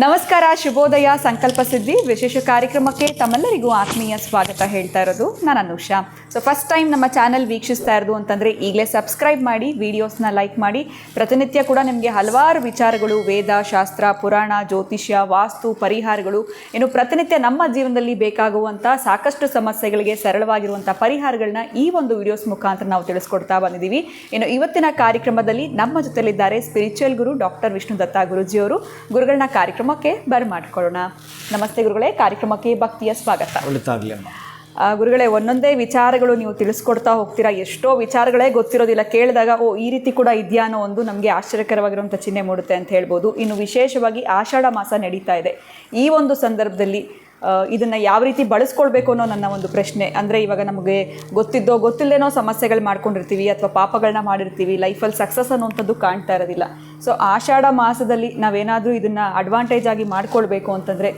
ನಮಸ್ಕಾರ, ಶುಭೋದಯ, ಸಂಕಲ್ಪ ಸಿದ್ಧಿ ವಿಶೇಷ ಕಾರ್ಯಕ್ರಮಕ್ಕೆ ತಮ್ಮೆಲ್ಲರಿಗೂ ಆತ್ಮೀಯ ಸ್ವಾಗತ ಹೇಳ್ತಾ ಇರೋದು ನಾನು ಅನುಷಾ. ಸೊ ಫಸ್ಟ್ ಟೈಮ್ ನಮ್ಮ ಚಾನಲ್ ವೀಕ್ಷಿಸ್ತಾ ಇರೋದು ಅಂತಂದರೆ ಈಗಲೇ ಸಬ್ಸ್ಕ್ರೈಬ್ ಮಾಡಿ, ವಿಡಿಯೋಸ್ನ ಲೈಕ್ ಮಾಡಿ. ಪ್ರತಿನಿತ್ಯ ಕೂಡ ನಿಮಗೆ ಹಲವಾರು ವಿಚಾರಗಳು, ವೇದ, ಶಾಸ್ತ್ರ, ಪುರಾಣ, ಜ್ಯೋತಿಷ್ಯ, ವಾಸ್ತು, ಪರಿಹಾರಗಳು, ಇನ್ನು ಪ್ರತಿನಿತ್ಯ ನಮ್ಮ ಜೀವನದಲ್ಲಿ ಬೇಕಾಗುವಂಥ ಸಾಕಷ್ಟು ಸಮಸ್ಯೆಗಳಿಗೆ ಸರಳವಾಗಿರುವಂಥ ಪರಿಹಾರಗಳನ್ನ ಈ ಒಂದು ವಿಡಿಯೋಸ್ ಮುಖಾಂತರ ನಾವು ತಿಳಿಸ್ಕೊಡ್ತಾ ಬಂದಿದ್ದೀವಿ. ಇನ್ನು ಇವತ್ತಿನ ಕಾರ್ಯಕ್ರಮದಲ್ಲಿ ನಮ್ಮ ಜೊತೆಲಿದ್ದಾರೆ ಸ್ಪಿರಿಚುವಲ್ ಗುರು ಡಾಕ್ಟರ್ ವಿಷ್ಣು ದತ್ತ ಗುರುಜಿಯವರು. ಗುರುಗಳನ್ನ ಕಾರ್ಯಕ್ರಮಕ್ಕೆ ಬರ್ಮಾಡ್ಕೊಳ್ಳೋಣ. ನಮಸ್ತೆ ಗುರುಗಳೇ, ಕಾರ್ಯಕ್ರಮಕ್ಕೆ ಭಕ್ತಿಯ ಸ್ವಾಗತ. ಗುರುಗಳೇ, ಒಂದೊಂದೇ ವಿಚಾರಗಳು ನೀವು ತಿಳಿಸ್ಕೊಡ್ತಾ ಹೋಗ್ತೀರಾ. ಎಷ್ಟೋ ವಿಚಾರಗಳೇ ಗೊತ್ತಿರೋದಿಲ್ಲ, ಕೇಳಿದಾಗ ಈ ರೀತಿ ಕೂಡ ಇದೆಯಾ ಅನ್ನೋ ಒಂದು ನಮಗೆ ಆಶ್ಚರ್ಯಕರವಾಗಿರುವಂಥ ಚಿಹ್ನೆ ಮೂಡುತ್ತೆ ಅಂತ ಹೇಳ್ಬೋದು. ಇನ್ನು ವಿಶೇಷವಾಗಿ ಆಷಾಢ ಮಾಸ ನಡೀತಾ ಇದೆ. ಈ ಒಂದು ಸಂದರ್ಭದಲ್ಲಿ ಇದನ್ನು ಯಾವ ರೀತಿ ಬಳಸ್ಕೊಳ್ಬೇಕು ಅನ್ನೋ ನನ್ನ ಒಂದು ಪ್ರಶ್ನೆ. ಅಂದರೆ ಇವಾಗ ನಮಗೆ ಗೊತ್ತಿದ್ದೋ ಗೊತ್ತಿಲ್ಲದೇನೋ ಸಮಸ್ಯೆಗಳು ಮಾಡ್ಕೊಂಡಿರ್ತೀವಿ, ಅಥವಾ ಪಾಪಗಳನ್ನ ಮಾಡಿರ್ತೀವಿ, ಲೈಫಲ್ಲಿ ಸಕ್ಸಸ್ ಅನ್ನೋಂಥದ್ದು ಕಾಣ್ತಾ ಇರೋದಿಲ್ಲ. ಸೊ ಆಷಾಢ ಮಾಸದಲ್ಲಿ ನಾವೇನಾದರೂ ಇದನ್ನು ಅಡ್ವಾಂಟೇಜ್ ಆಗಿ ಮಾಡ್ಕೊಳ್ಬೇಕು ಅಂತಂದರೆ,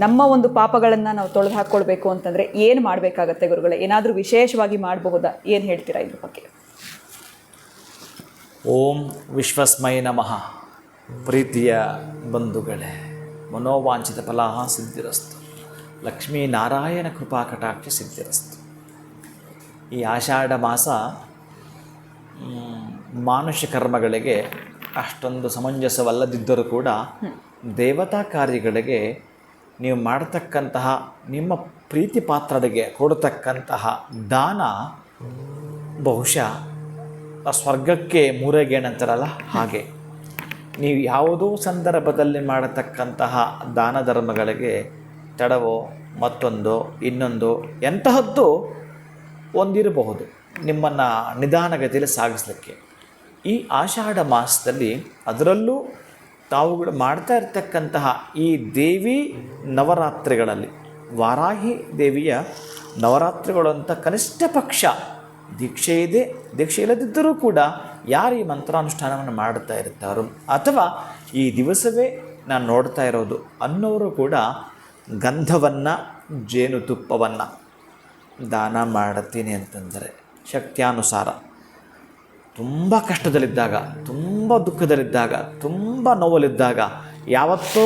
ನಮ್ಮ ಒಂದು ಪಾಪಗಳನ್ನು ನಾವು ತೊಳೆದು ಹಾಕ್ಕೊಳ್ಬೇಕು ಅಂತಂದರೆ ಏನು ಮಾಡಬೇಕಾಗತ್ತೆ ಗುರುಗಳೇ? ಏನಾದರೂ ವಿಶೇಷವಾಗಿ ಮಾಡಬಹುದಾ? ಏನು ಹೇಳ್ತೀರಾ ಇದ್ರ ಬಗ್ಗೆ? ಓಂ ವಿಶ್ವಸ್ಮೈ ನಮಃ. ಪ್ರೀತಿಯ ಬಂಧುಗಳೇ, ಮನೋವಾಂಛಿತ ಫಲಾಹ ಸಿದ್ಧಿರಸ್ತು, ಲಕ್ಷ್ಮೀನಾರಾಯಣ ಕೃಪಾ ಕಟಾಕ್ಷ ಸಿದ್ಧಿರಸ್ತು. ಈ ಆಷಾಢ ಮಾಸ ಮಾನುಷ್ಯ ಕರ್ಮಗಳಿಗೆ ಅಷ್ಟೊಂದು ಸಮಂಜಸವಲ್ಲದಿದ್ದರೂ ಕೂಡ ದೇವತಾ ಕಾರ್ಯಗಳಿಗೆ ನೀವು ಮಾಡತಕ್ಕಂತಹ ನಿಮ್ಮ ಪ್ರೀತಿ ಪಾತ್ರರಿಗೆ ಕೊಡತಕ್ಕಂತಹ ದಾನ ಬಹುಶಃ ಸ್ವರ್ಗಕ್ಕೆ ಮೂರಗೇಣಂತಾರಲ್ಲ ಹಾಗೆ. ನೀವು ಯಾವುದೋ ಸಂದರ್ಭದಲ್ಲಿ ಮಾಡತಕ್ಕಂತಹ ದಾನ ಧರ್ಮಗಳಿಗೆ ತಡವೋ ಮತ್ತೊಂದು ಇನ್ನೊಂದು ಎಂತಹದ್ದು ಒಂದಿರಬಹುದು ನಿಮ್ಮನ್ನು ನಿಧಾನಗತಿಯಲ್ಲಿ ಸಾಗಿಸಲಿಕ್ಕೆ. ಈ ಆಷಾಢ ಮಾಸದಲ್ಲಿ ಅದರಲ್ಲೂ ತಾವುಗಳು ಮಾಡ್ತಾ ಇರ್ತಕ್ಕಂತಹ ಈ ದೇವಿ ನವರಾತ್ರಿಗಳಲ್ಲಿ, ವಾರಾಹಿ ದೇವಿಯ ನವರಾತ್ರಿಗಳು ಅಂತ ಕನಿಷ್ಠ ಪಕ್ಷ ದೀಕ್ಷೆ ಇದೆ, ದೀಕ್ಷೆ ಇಲ್ಲದಿದ್ದರೂ ಕೂಡ ಯಾರು ಈ ಮಂತ್ರಾನುಷ್ಠಾನವನ್ನು ಮಾಡುತ್ತಾ ಇರ್ತಾರೋ, ಅಥವಾ ಈ ದಿವಸವೇ ನಾನು ನೋಡ್ತಾ ಇರೋದು ಅನ್ನೋರು ಕೂಡ ಗಂಧವನ್ನು, ಜೇನುತುಪ್ಪವನ್ನು ದಾನ ಮಾಡುತ್ತೀನಿ ಅಂತಂದರೆ ಶಕ್ತಿಯಾನುಸಾರ, ತುಂಬ ಕಷ್ಟದಲ್ಲಿದ್ದಾಗ, ತುಂಬ ದುಃಖದಲ್ಲಿದ್ದಾಗ, ತುಂಬ ನೋವಲ್ಲಿದ್ದಾಗ, ಯಾವತ್ತೋ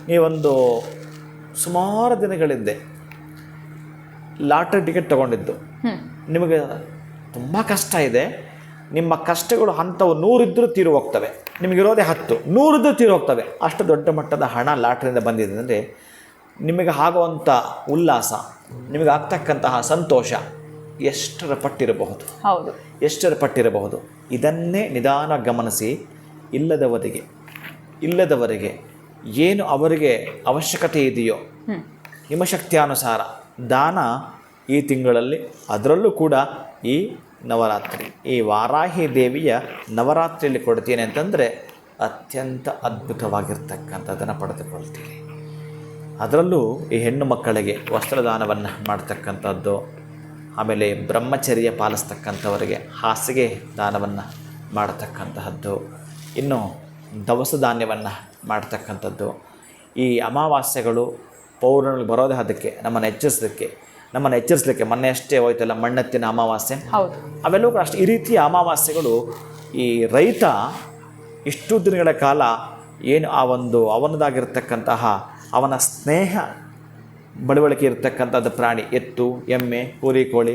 ನೀವೊಂದು ಸುಮಾರು ದಿನಗಳಿಂದೆ ಲಾಟ್ರಿ ಟಿಕೆಟ್ ತೊಗೊಂಡಿದ್ದು, ನಿಮಗೆ ತುಂಬ ಕಷ್ಟ ಇದೆ, ನಿಮ್ಮ ಕಷ್ಟಗಳು ಅಂಥವು 100 ಇದ್ದರೂ ತೀರು ಹೋಗ್ತವೆ, ನಿಮಗಿರೋದೇ 10, 100 ಇದ್ದರೂ ತೀರು ಹೋಗ್ತವೆ. ಅಷ್ಟು ದೊಡ್ಡ ಮಟ್ಟದ ಹಣ ಲಾಟ್ರಿಯಿಂದ ಬಂದಿದೆ ಅಂದರೆ ನಿಮಗೆ ಆಗುವಂಥ ಉಲ್ಲಾಸ, ನಿಮಗೆ ಆಗ್ತಕ್ಕಂತಹ ಸಂತೋಷ ಎಷ್ಟರ ಪಟ್ಟಿರಬಹುದು. ಹೌದು, ಎಷ್ಟರ ಪಟ್ಟಿರಬಹುದು. ಇದನ್ನೇ ನಿಧಾನ ಗಮನಿಸಿ, ಇಲ್ಲದವರಿಗೆ ಏನು ಅವರಿಗೆ ಅವಶ್ಯಕತೆ ಇದೆಯೋ ನಿಮ್ಮ ಶಕ್ತಿಯಾನುಸಾರ ದಾನ ಈ ತಿಂಗಳಲ್ಲಿ, ಅದರಲ್ಲೂ ಕೂಡ ಈ ನವರಾತ್ರಿ, ಈ ವಾರಾಹಿ ದೇವಿಯ ನವರಾತ್ರಿಯಲ್ಲಿ ಕೊಡ್ತೀನಿ ಅಂತಂದರೆ ಅತ್ಯಂತ ಅದ್ಭುತವಾಗಿರ್ತಕ್ಕಂಥದ್ದನ್ನು ಪಡೆದುಕೊಳ್ತೀರಿ. ಅದರಲ್ಲೂ ಈ ಹೆಣ್ಣು ಮಕ್ಕಳಿಗೆ ವಸ್ತ್ರದಾನವನ್ನು ಮಾಡ್ತಕ್ಕಂಥದ್ದು, ಆಮೇಲೆ ಬ್ರಹ್ಮಚರ್ಯ ಪಾಲಿಸ್ತಕ್ಕಂಥವರಿಗೆ ಹಾಸಿಗೆ ದಾನವನ್ನು ಮಾಡತಕ್ಕಂತಹದ್ದು, ಇನ್ನು ದವಸ ಧಾನ್ಯವನ್ನು ಮಾಡ್ತಕ್ಕಂಥದ್ದು, ಈ ಅಮಾವಾಸ್ಯೆಗಳು ಪೌರ್ಣಮಿಗೆ ಬರೋದೇ ಅದಕ್ಕೆ ನಮ್ಮನ್ನು ಎಚ್ಚರಿಸಲಿಕ್ಕೆ ಮೊನ್ನೆ ಅಷ್ಟೇ ಹೋಯ್ತಲ್ಲ ಮಣ್ಣೆತ್ತಿನ ಅಮಾವಾಸ್ಯೆ, ಅವೆಲ್ಲವೂ ಅಷ್ಟು ಈ ರೀತಿಯ ಅಮಾವಾಸ್ಯೆಗಳು ಈ ರೈತ ಇಷ್ಟು ದಿನಗಳ ಕಾಲ ಏನು ಆ ಒಂದು ಅವನದಾಗಿರ್ತಕ್ಕಂತಹ ಅವನ ಸ್ನೇಹ ಬಳುವಳಿಕೆ ಇರತಕ್ಕಂಥದ್ದು ಪ್ರಾಣಿ, ಎತ್ತು, ಎಮ್ಮೆ, ಕುರಿ, ಕೋಳಿ,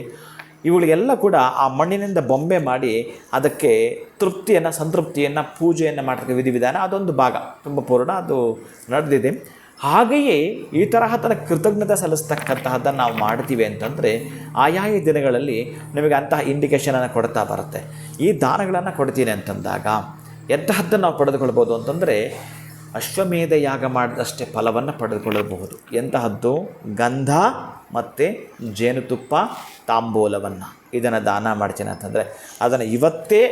ಇವುಗಳಿಗೆಲ್ಲ ಕೂಡ ಆ ಮಣ್ಣಿನಿಂದ ಬೊಂಬೆ ಮಾಡಿ ಅದಕ್ಕೆ ಸಂತೃಪ್ತಿಯನ್ನು ಪೂಜೆಯನ್ನು ಮಾಡತಕ್ಕ ವಿಧಿವಿಧಾನ ಅದೊಂದು ಭಾಗ ತುಂಬ ಪೂರ್ಣ ಅದು ನಡೆದಿದೆ. ಹಾಗೆಯೇ ಈ ತರಹದ ಕೃತಜ್ಞತೆ ಸಲ್ಲಿಸ್ತಕ್ಕಂತಹದ್ದನ್ನು ನಾವು ಮಾಡ್ತೀವಿ ಅಂತಂದರೆ ಆಯಾಯ ದಿನಗಳಲ್ಲಿ ನಿಮಗೆ ಅಂತಹ ಇಂಡಿಕೇಷನನ್ನು ಕೊಡ್ತಾ ಬರುತ್ತೆ. ಈ ದಾನಗಳನ್ನು ಕೊಡ್ತೀನಿ ಅಂತಂದಾಗ ಎಂತಹದ್ದನ್ನು ನಾವು ಪಡೆದುಕೊಳ್ಬೋದು ಅಂತಂದರೆ ಅಶ್ವಮೇಧ ಯಾಗ ಮಾಡಿದಷ್ಟೇ ಫಲವನ್ನು ಪಡೆದುಕೊಳ್ಳಬಹುದು. ಎಂತಹದ್ದು? ಗಂಧ ಮತ್ತು ಜೇನುತುಪ್ಪ, ತಾಂಬೂಲವನ್ನು ಇದನ್ನು ದಾನ ಮಾಡ್ತೀನಿ ಅಂತಂದರೆ, ಅದನ್ನು ಇವತ್ತೇ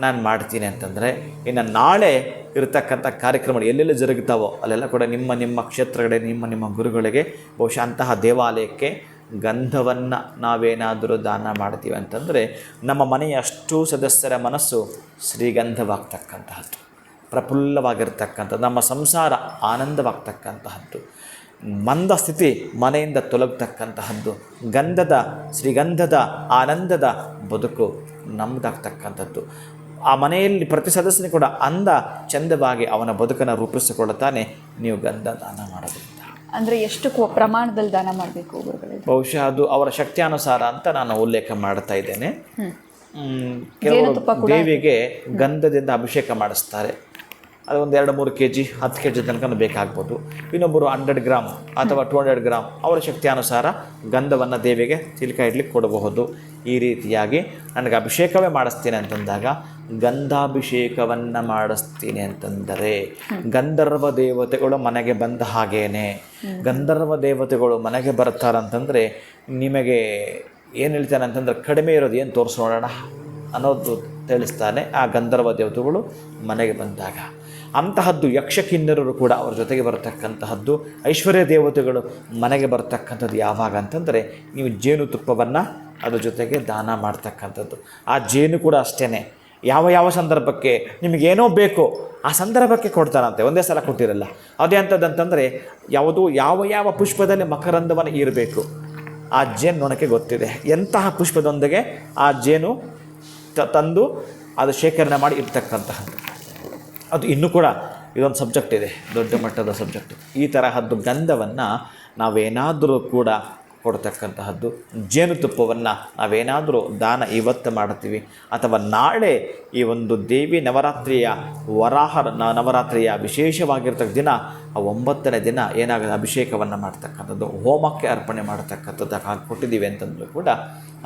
ನಾನು ಮಾಡ್ತೀನಿ ಅಂತಂದರೆ ಇನ್ನು ನಾಳೆ ಇರತಕ್ಕಂಥ ಕಾರ್ಯಕ್ರಮಗಳು ಎಲ್ಲೆಲ್ಲಿ ಜರುಗುತ್ತಾವೋ ಅಲ್ಲೆಲ್ಲ ಕೂಡ ನಿಮ್ಮ ಕ್ಷೇತ್ರಗಳಿಗೆ, ನಿಮ್ಮ ಗುರುಗಳಿಗೆ ಬಹುಶಃ ಅಂತಹ ದೇವಾಲಯಕ್ಕೆ ಗಂಧವನ್ನು ನಾವೇನಾದರೂ ದಾನ ಮಾಡ್ತೀವಿ ಅಂತಂದರೆ ನಮ್ಮ ಮನೆಯ ಅಷ್ಟೂ ಸದಸ್ಯರ ಮನಸ್ಸು ಶ್ರೀಗಂಧವಾಗ್ತಕ್ಕಂತಹದ್ದು, ಪ್ರಫುಲ್ಲವಾಗಿರ್ತಕ್ಕಂಥದ್ದು, ನಮ್ಮ ಸಂಸಾರ ಆನಂದವಾಗ್ತಕ್ಕಂತಹದ್ದು, ಮಂದ ಸ್ಥಿತಿ ಮನೆಯಿಂದ ತೊಲಗ್ತಕ್ಕಂತಹದ್ದು, ಶ್ರೀಗಂಧದ ಆನಂದದ ಬದುಕು ನಮ್ಮದಾಗ್ತಕ್ಕಂಥದ್ದು. ಆ ಮನೆಯಲ್ಲಿ ಪ್ರತಿ ಸದಸ್ಯನು ಕೂಡ ಅಂದ ಚಂದವಾಗಿ ಅವನ ಬದುಕನ್ನು ರೂಪಿಸಿಕೊಳ್ಳುತ್ತಾನೆ ನೀವು ಗಂಧ ದಾನ ಮಾಡೋದ್ರಿಂದ. ಅಂದರೆ ಎಷ್ಟು ಪ್ರಮಾಣದಲ್ಲಿ ದಾನ ಮಾಡಬೇಕು ಗುರುಗಳೇ? ಬಹುಶಃ ಅದು ಅವರ ಶಕ್ತಿಯಾನುಸಾರ ಅಂತ ನಾನು ಉಲ್ಲೇಖ ಮಾಡ್ತಾ ಇದ್ದೇನೆ. ಕೆಲವರು ದೇವಿಗೆ ಗಂಧದಿಂದ ಅಭಿಷೇಕ ಮಾಡಿಸ್ತಾರೆ, ಅದು ಒಂದು 2-3 kg 10 kg ತನಕ ಬೇಕಾಗ್ಬೋದು. ಇನ್ನೊಬ್ಬರು 100 ಗ್ರಾಮ್ ಅಥವಾ 200 ಗ್ರಾಮ್ ಅವರ ಶಕ್ತಿಯಾನುಸಾರ ಗಂಧವನ್ನು ದೇವಿಗೆ ತಿಲಕ ಇಡ್ಲಿಕ್ಕೆ ಕೊಡಬಹುದು. ಈ ರೀತಿಯಾಗಿ ನನಗೆ ಅಭಿಷೇಕವೇ ಮಾಡಿಸ್ತೀನಿ ಅಂತಂದಾಗ ಗಂಧಾಭಿಷೇಕವನ್ನು ಮಾಡಿಸ್ತೀನಿ ಅಂತಂದರೆ ಗಂಧರ್ವ ದೇವತೆಗಳು ಮನೆಗೆ ಬಂದ ಹಾಗೇನೆ. ಗಂಧರ್ವ ದೇವತೆಗಳು ಮನೆಗೆ ಬರ್ತಾರಂತಂದರೆ ನಿಮಗೆ ಏನು ಹೇಳ್ತಾನೆ ಅಂತಂದರೆ ಕಡಿಮೆ ಇರೋದು ಏನು ತೋರಿಸೋಣ ಅನ್ನೋದು ತಿಳಿಸ್ತಾನೆ ಆ ಗಂಧರ್ವ ದೇವತೆಗಳು ಮನೆಗೆ ಬಂದಾಗ. ಅಂತಹದ್ದು ಯಕ್ಷ ಕಿನ್ನರರು ಕೂಡ ಅವ್ರ ಜೊತೆಗೆ ಬರತಕ್ಕಂತಹದ್ದು. ಐಶ್ವರ್ಯ ದೇವತೆಗಳು ಮನೆಗೆ ಬರ್ತಕ್ಕಂಥದ್ದು ಯಾವಾಗ ಅಂತಂದರೆ ನೀವು ಜೇನುತುಪ್ಪವನ್ನು ಅದ್ರ ಜೊತೆಗೆ ದಾನ ಮಾಡ್ತಕ್ಕಂಥದ್ದು. ಆ ಜೇನು ಕೂಡ ಅಷ್ಟೇ ಯಾವ ಸಂದರ್ಭಕ್ಕೆ ನಿಮಗೇನೋ ಬೇಕೋ ಆ ಸಂದರ್ಭಕ್ಕೆ ಕೊಡ್ತಾರಂತೆ, ಒಂದೇ ಸಲ ಕೊಟ್ಟಿರಲ್ಲ. ಅದೇ ಅಂಥದ್ದಂತಂದರೆ ಯಾವ ಪುಷ್ಪದಲ್ಲಿ ಮಕರಂದವನ್ನು ಇರಬೇಕು ಆ ಜೇನು ನೊಣಕ್ಕೆ ಗೊತ್ತಿದೆ. ಎಂತಹ ಪುಷ್ಪದೊಂದಿಗೆ ಆ ಜೇನು ತಂದು ಅದು ಶೇಖರಣೆ ಮಾಡಿ ಇರ್ತಕ್ಕಂತಹದ್ದು. ಅದು ಇನ್ನೂ ಕೂಡ ಇದೊಂದು ಸಬ್ಜೆಕ್ಟ್ ಇದೆ, ದೊಡ್ಡ ಮಟ್ಟದ ಸಬ್ಜೆಕ್ಟು. ಈ ತರಹದ್ದು ಗಂಧವನ್ನು ನಾವೇನಾದರೂ ಕೂಡ ಕೊಡ್ತಕ್ಕಂತಹದ್ದು. ಜೇನುತುಪ್ಪವನ್ನು ನಾವೇನಾದರೂ ದಾನ ಇವತ್ತು ಮಾಡ್ತೀವಿ ಅಥವಾ ನಾಳೆ ಈ ಒಂದು ದೇವಿ ನವರಾತ್ರಿಯ ನವರಾತ್ರಿಯ ವಿಶೇಷವಾಗಿರ್ತಕ್ಕ ದಿನ ಆ 9ನೇ ದಿನ ಏನಾಗುತ್ತೆ ಅಭಿಷೇಕವನ್ನು ಮಾಡ್ತಕ್ಕಂಥದ್ದು, ಹೋಮಕ್ಕೆ ಅರ್ಪಣೆ ಮಾಡ್ತಕ್ಕಂಥದ್ದು ಹಾಗೆ ಕೊಟ್ಟಿದ್ದೀವಿ ಅಂತಂದರೂ ಕೂಡ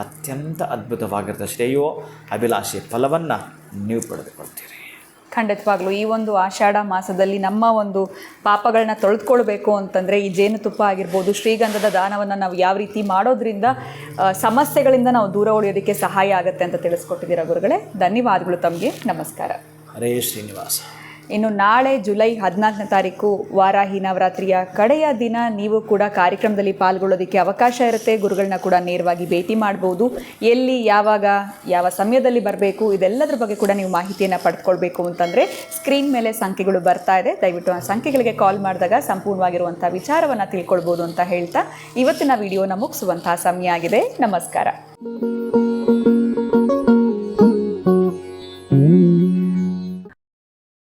ಅತ್ಯಂತ ಅದ್ಭುತವಾಗಿರ್ತ ಶ್ರೇಯೋ ಅಭಿಲಾಷೆ ಫಲವನ್ನು ನೀವು ಪಡೆದುಕೊಳ್ತೀರಿ. ಖಂಡಿತವಾಗ್ಲೂ ಈ ಒಂದು ಆಷಾಢ ಮಾಸದಲ್ಲಿ ನಮ್ಮ ಒಂದು ಪಾಪಗಳನ್ನ ತೊಳೆದುಕೊಳ್ಬೇಕು ಅಂತಂದರೆ ಈ ಜೇನುತುಪ್ಪ ಆಗಿರ್ಬೋದು, ಶ್ರೀಗಂಧದ ದಾನವನ್ನು ನಾವು ಯಾವ ರೀತಿ ಮಾಡೋದ್ರಿಂದ ಸಮಸ್ಯೆಗಳಿಂದ ನಾವು ದೂರ ಉಳಿಯೋದಕ್ಕೆ ಸಹಾಯ ಆಗುತ್ತೆ ಅಂತ ತಿಳಿಸ್ಕೊಟ್ಟಿದ್ದೀರಾ ಗುರುಗಳೇ. ಧನ್ಯವಾದಗಳು ತಮಗೆ. ನಮಸ್ಕಾರ. ಹರೇ ಶ್ರೀನಿವಾಸ. ಇನ್ನು ನಾಳೆ ಜುಲೈ 14ನೇ ತಾರೀಕು ವಾರಾಹಿ ನವರಾತ್ರಿಯ ಕಡೆಯ ದಿನ ನೀವು ಕೂಡ ಕಾರ್ಯಕ್ರಮದಲ್ಲಿ ಪಾಲ್ಗೊಳ್ಳೋದಕ್ಕೆ ಅವಕಾಶ ಇರುತ್ತೆ. ಗುರುಗಳನ್ನ ಕೂಡ ನೇರವಾಗಿ ಭೇಟಿ ಮಾಡ್ಬೋದು. ಎಲ್ಲಿ ಯಾವಾಗ ಯಾವ ಸಮಯದಲ್ಲಿ ಬರಬೇಕು ಇದೆಲ್ಲದ್ರ ಬಗ್ಗೆ ಕೂಡ ನೀವು ಮಾಹಿತಿಯನ್ನು ಪಡೆದುಕೊಳ್ಬೇಕು ಅಂತಂದರೆ ಸ್ಕ್ರೀನ್ ಮೇಲೆ ಸಂಖ್ಯೆಗಳು ಬರ್ತಾ ಇದೆ, ದಯವಿಟ್ಟು ಆ ಸಂಖ್ಯೆಗಳಿಗೆ ಕಾಲ್ ಮಾಡಿದಾಗ ಸಂಪೂರ್ಣವಾಗಿರುವಂಥ ವಿಚಾರವನ್ನು ತಿಳ್ಕೊಳ್ಬೋದು ಅಂತ ಹೇಳ್ತಾ ಇವತ್ತಿನ ವಿಡಿಯೋನ ಮುಗಿಸುವಂತಹ ಸಮಯ ಆಗಿದೆ. ನಮಸ್ಕಾರ.